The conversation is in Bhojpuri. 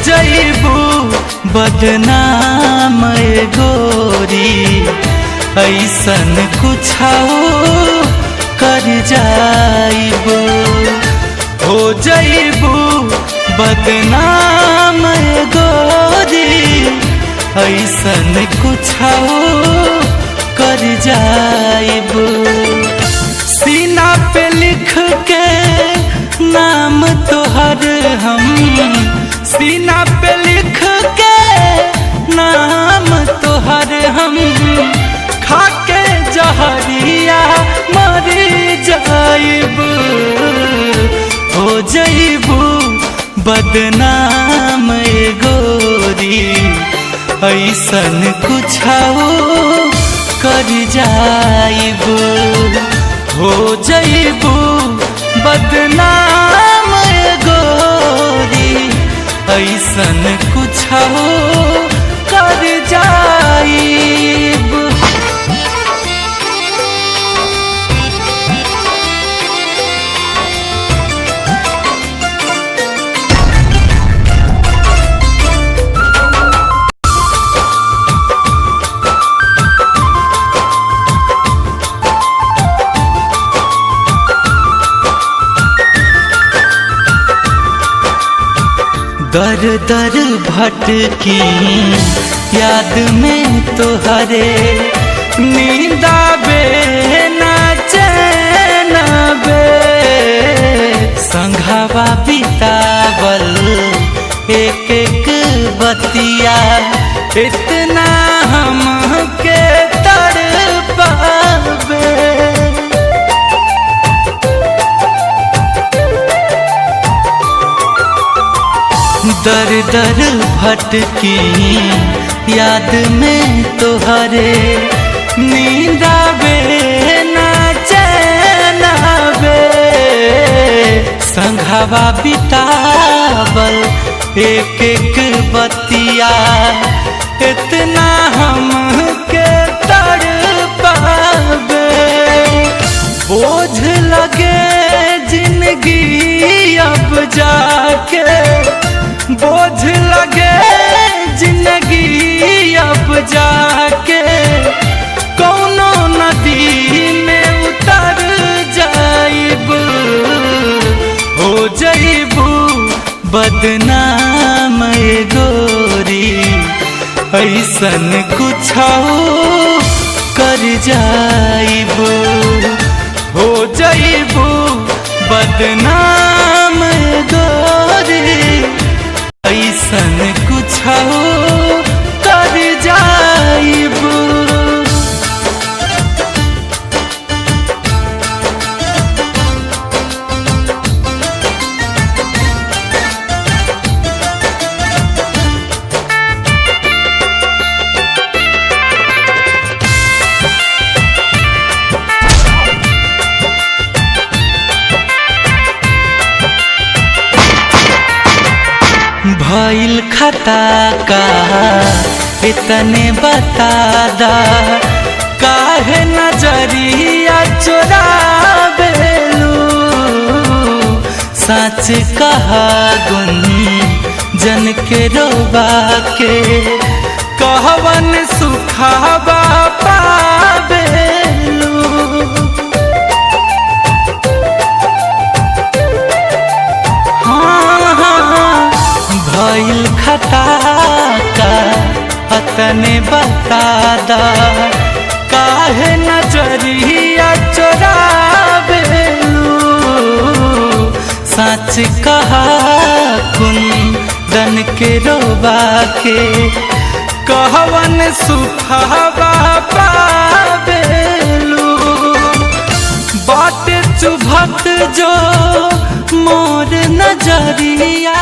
जइबू बदनाम गोरी, ऐसन कुछ कर जाइबू। हो जइबू बदनाम गोरी, ऐसन कुछ कर जाइबू। सीना पे लिख के नाम तोहर हम, सीना पे लिख के नाम तोहर हम, खाके जहरिया मर जाइबू। हो जइबू बदनाम गोरी, ऐसन कुछ कर जाइबू। हो जइबू बदनाम गोरी, ऐसन कुछ कर जाइबू। दर दर भटकी याद में तोहरे, नींद आवे ना चैन बे। संघवा बितावल एक एक बतिया, इतना हमके तड़पावे। दर दर भटकी याद में तोहरे, नींद आवे ना चैन आवे। संघवा बितावल एक एक बतिया, इतना हमके तड़पावे। बोझ लगे जिंदगी अब जाके, बोझ लगे जिंदगी अब जाके, कौनो नदी में उतर जाइबू। हो जइबू बदनाम गोरी, ऐसन कुछ कर जाइबू। हो जइबू बदनाम गोरी, ऐसन कुछ कर जाइबू। भइल खता का इतने बता दा, काहे नजरिया चुरावेलू। सच कहा गुन जन के रोबा के, कहवन सुखावा पावेलू। भइल खता का अतने बता दा, काहे नजरिया चुरावेलू। सच कहा कुंदन के रोबा के, कहवन सुखावा पावेलू। बात चुभत जो मोर नजरिया,